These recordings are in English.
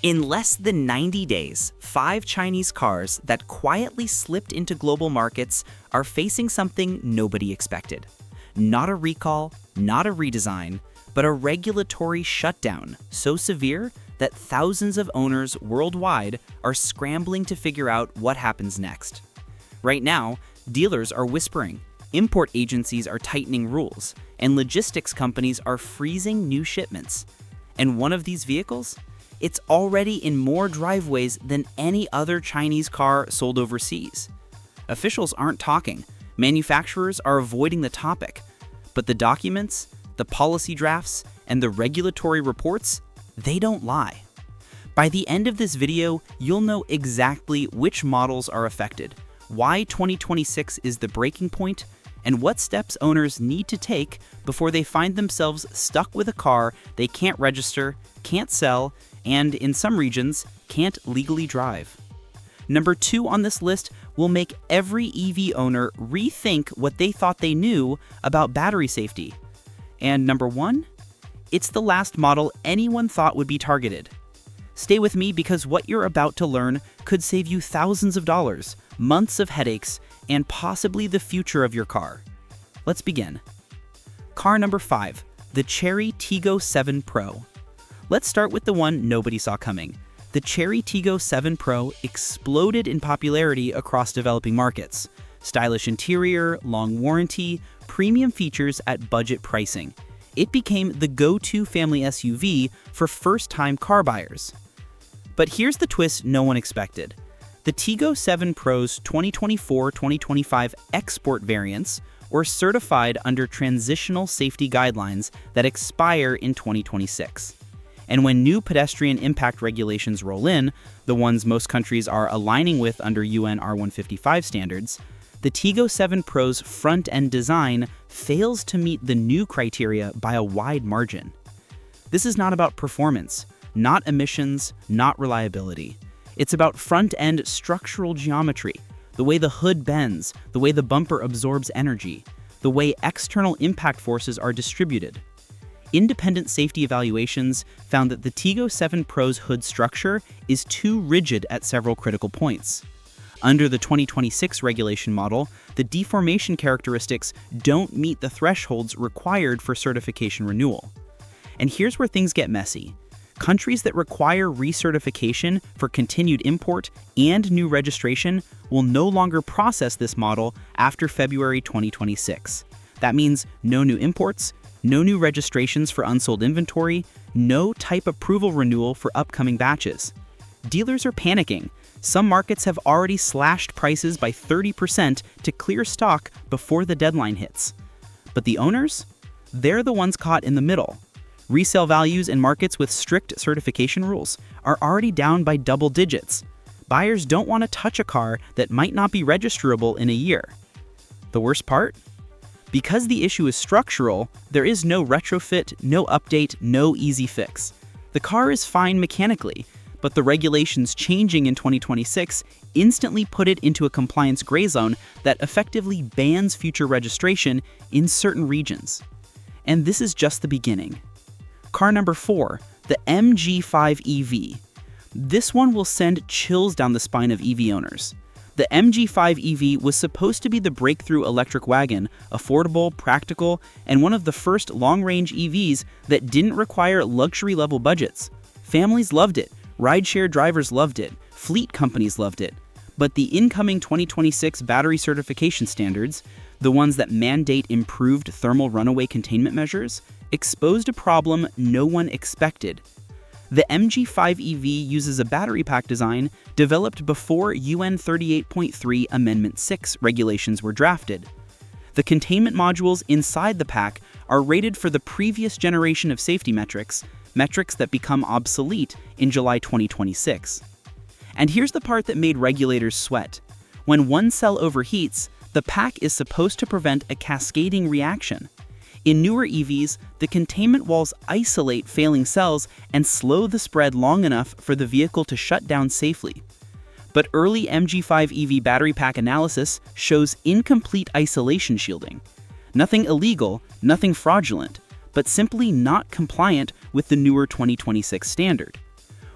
In less than 90 days, 5 Chinese cars that quietly slipped into global markets are facing something nobody expected. Not a recall, not a redesign, but a regulatory shutdown so severe that thousands of owners worldwide are scrambling to figure out what happens next. Right now, dealers are whispering, import agencies are tightening rules, and logistics companies are freezing new shipments. And one of these vehicles? It's already in more driveways than any other Chinese car sold overseas. Officials aren't talking. Manufacturers are avoiding the topic. But the documents, the policy drafts, and the regulatory reports, they don't lie. By the end of this video, you'll know exactly which models are affected, why 2026 is the breaking point, and what steps owners need to take before they find themselves stuck with a car they can't register, can't sell, and in some regions, can't legally drive. Number 2 on this list will make every EV owner rethink what they thought they knew about battery safety. And number 1? It's the last model anyone thought would be targeted. Stay with me because what you're about to learn could save you thousands of dollars, months of headaches, and possibly the future of your car. Let's begin. Car number 5, the Chery Tiggo 7 Pro. Let's start with the one nobody saw coming. The Chery Tiggo 7 Pro exploded in popularity across developing markets. Stylish interior, long warranty, premium features at budget pricing. It became the go-to family SUV for first-time car buyers. But here's the twist no one expected. The Tiggo 7 Pro's 2024-2025 export variants were certified under transitional safety guidelines that expire in 2026. And when new pedestrian-impact regulations roll in, the ones most countries are aligning with under UN R155 standards, the Tiggo 7 Pro's front-end design fails to meet the new criteria by a wide margin. This is not about performance, not emissions, not reliability. It's about front-end structural geometry, the way the hood bends, the way the bumper absorbs energy, the way external impact forces are distributed. Independent safety evaluations found that the Tiggo 7 Pro's hood structure is too rigid at several critical points. Under the 2026 regulation model, the deformation characteristics don't meet the thresholds required for certification renewal. And here's where things get messy. Countries that require recertification for continued import and new registration will no longer process this model after February 2026. That means no new imports, no new registrations for unsold inventory, no type approval renewal for upcoming batches. Dealers are panicking. Some markets have already slashed prices by 30% to clear stock before the deadline hits. But the owners? They're the ones caught in the middle. Resale values in markets with strict certification rules are already down by double digits. Buyers don't want to touch a car that might not be registerable in a year. The worst part? Because the issue is structural, there is no retrofit, no update, no easy fix. The car is fine mechanically, but the regulations changing in 2026 instantly put it into a compliance gray zone that effectively bans future registration in certain regions. And this is just the beginning. Car number 4, the MG5 EV. This one will send chills down the spine of EV owners. The MG5 EV was supposed to be the breakthrough electric wagon, affordable, practical, and one of the first long-range EVs that didn't require luxury-level budgets. Families loved it, rideshare drivers loved it, fleet companies loved it. But the incoming 2026 battery certification standards, the ones that mandate improved thermal runaway containment measures, exposed a problem no one expected. The MG5 EV uses a battery pack design developed before UN 38.3 Amendment 6 regulations were drafted. The containment modules inside the pack are rated for the previous generation of safety metrics that become obsolete in July 2026. And here's the part that made regulators sweat. When one cell overheats, the pack is supposed to prevent a cascading reaction. In newer EVs, the containment walls isolate failing cells and slow the spread long enough for the vehicle to shut down safely. But early MG5 EV battery pack analysis shows incomplete isolation shielding. Nothing illegal, nothing fraudulent, but simply not compliant with the newer 2026 standard.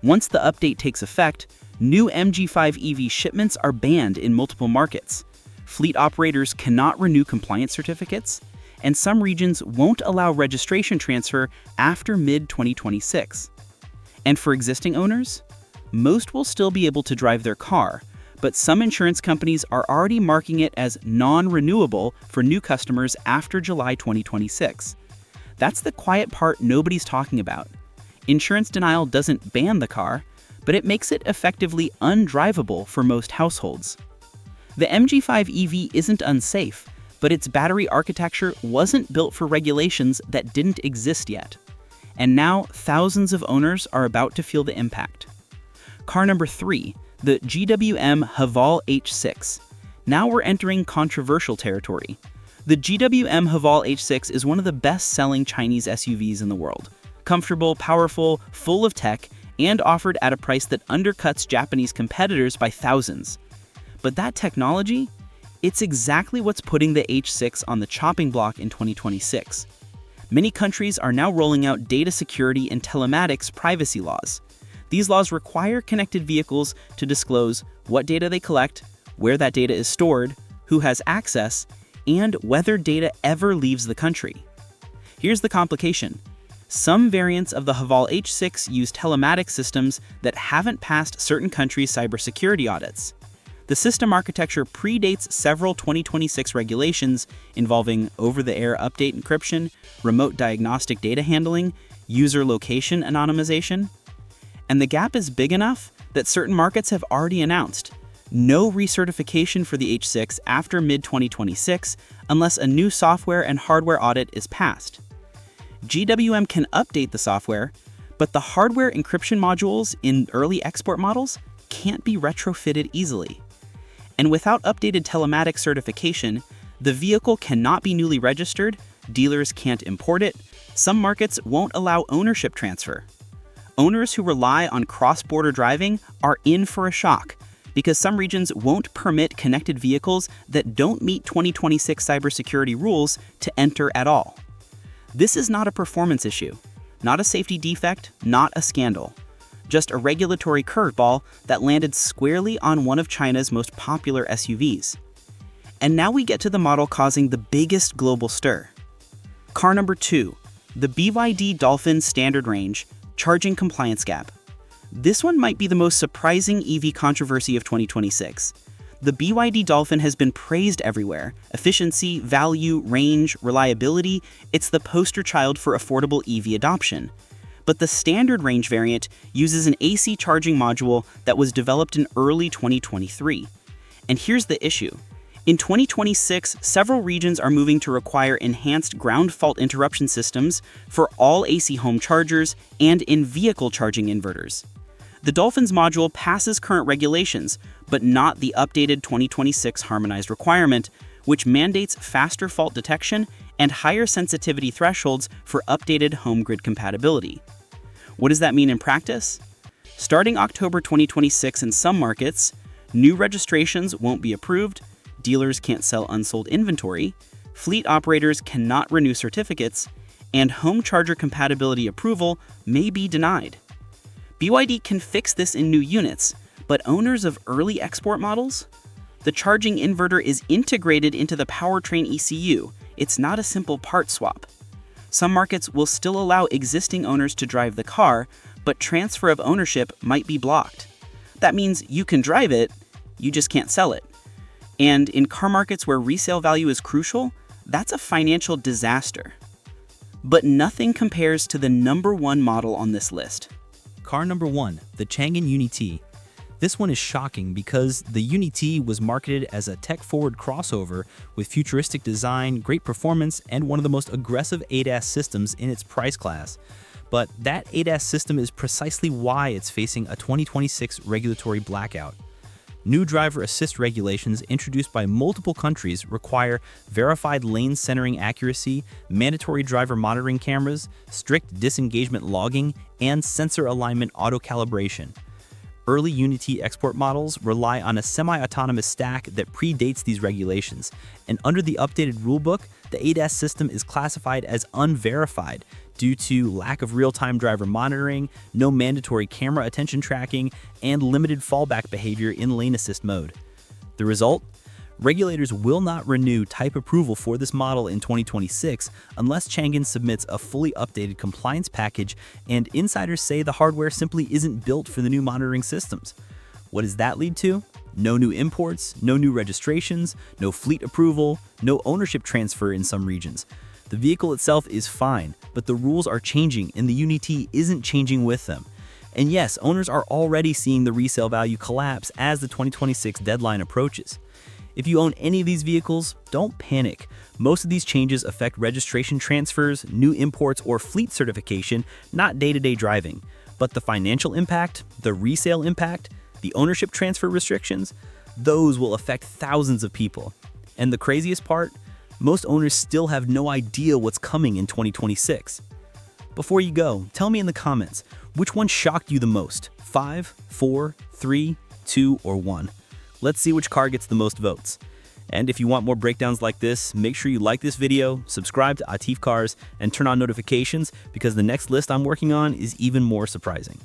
Once the update takes effect, new MG5 EV shipments are banned in multiple markets. Fleet operators cannot renew compliance certificates, and some regions won't allow registration transfer after mid-2026. And for existing owners, most will still be able to drive their car, but some insurance companies are already marking it as non-renewable for new customers after July 2026. That's the quiet part nobody's talking about. Insurance denial doesn't ban the car, but it makes it effectively undrivable for most households. The MG5 EV isn't unsafe, but its battery architecture wasn't built for regulations that didn't exist yet. And now thousands of owners are about to feel the impact. Car number 3, the GWM Haval H6. Now we're entering controversial territory. The GWM Haval H6 is one of the best-selling Chinese SUVs in the world. Comfortable, powerful, full of tech, and offered at a price that undercuts Japanese competitors by thousands. But that technology? It's exactly what's putting the H6 on the chopping block in 2026. Many countries are now rolling out data security and telematics privacy laws. These laws require connected vehicles to disclose what data they collect, where that data is stored, who has access, and whether data ever leaves the country. Here's the complication. Some variants of the Haval H6 use telematics systems that haven't passed certain countries' cybersecurity audits. The system architecture predates several 2026 regulations involving over-the-air update encryption, remote diagnostic data handling, user location anonymization. And the gap is big enough that certain markets have already announced no recertification for the H6 after mid-2026 unless a new software and hardware audit is passed. GWM can update the software, but the hardware encryption modules in early export models can't be retrofitted easily. And without updated telematics certification, the vehicle cannot be newly registered, dealers can't import it, some markets won't allow ownership transfer. Owners who rely on cross-border driving are in for a shock, because some regions won't permit connected vehicles that don't meet 2026 cybersecurity rules to enter at all. This is not a performance issue, not a safety defect, not a scandal. Just a regulatory curveball that landed squarely on one of China's most popular SUVs. And now we get to the model causing the biggest global stir. Car number 2, the BYD Dolphin Standard Range Charging Compliance Gap. This one might be the most surprising EV controversy of 2026. The BYD Dolphin has been praised everywhere. Efficiency, value, range, reliability, it's the poster child for affordable EV adoption. But the standard range variant uses an AC charging module that was developed in early 2023. And here's the issue. In 2026, several regions are moving to require enhanced ground fault interruption systems for all AC home chargers and in-vehicle charging inverters. The Dolphin's module passes current regulations, but not the updated 2026 harmonized requirement, which mandates faster fault detection and higher sensitivity thresholds for updated home grid compatibility. What does that mean in practice? Starting October 2026 in some markets, new registrations won't be approved, dealers can't sell unsold inventory, fleet operators cannot renew certificates, and home charger compatibility approval may be denied. BYD can fix this in new units, but owners of early export models? The charging inverter is integrated into the powertrain ECU. It's not a simple part swap. Some markets will still allow existing owners to drive the car, but transfer of ownership might be blocked. That means you can drive it, you just can't sell it. And in car markets where resale value is crucial, that's a financial disaster. But nothing compares to the number 1 model on this list. Car number 1, the Changan UNI-T. This one is shocking because the UNI-T was marketed as a tech-forward crossover with futuristic design, great performance, and one of the most aggressive ADAS systems in its price class. But that ADAS system is precisely why it's facing a 2026 regulatory blackout. New driver assist regulations introduced by multiple countries require verified lane centering accuracy, mandatory driver monitoring cameras, strict disengagement logging, and sensor alignment auto-calibration. Early UNI-T export models rely on a semi-autonomous stack that predates these regulations, and under the updated rulebook, the ADAS system is classified as unverified due to lack of real-time driver monitoring, no mandatory camera attention tracking, and limited fallback behavior in lane assist mode. The result? Regulators will not renew type approval for this model in 2026 unless Changan submits a fully updated compliance package, and insiders say the hardware simply isn't built for the new monitoring systems. What does that lead to? No new imports, no new registrations, no fleet approval, no ownership transfer in some regions. The vehicle itself is fine, but the rules are changing and the UNI-T isn't changing with them. And yes, owners are already seeing the resale value collapse as the 2026 deadline approaches. If you own any of these vehicles, don't panic. Most of these changes affect registration transfers, new imports, or fleet certification, not day-to-day driving. But the financial impact, the resale impact, the ownership transfer restrictions, those will affect thousands of people. And the craziest part? Most owners still have no idea what's coming in 2026. Before you go, tell me in the comments, which one shocked you the most? 5, 4, 3, 2, or 1? Let's see which car gets the most votes. And if you want more breakdowns like this, make sure you like this video, subscribe to Atif Cars, and turn on notifications because the next list I'm working on is even more surprising.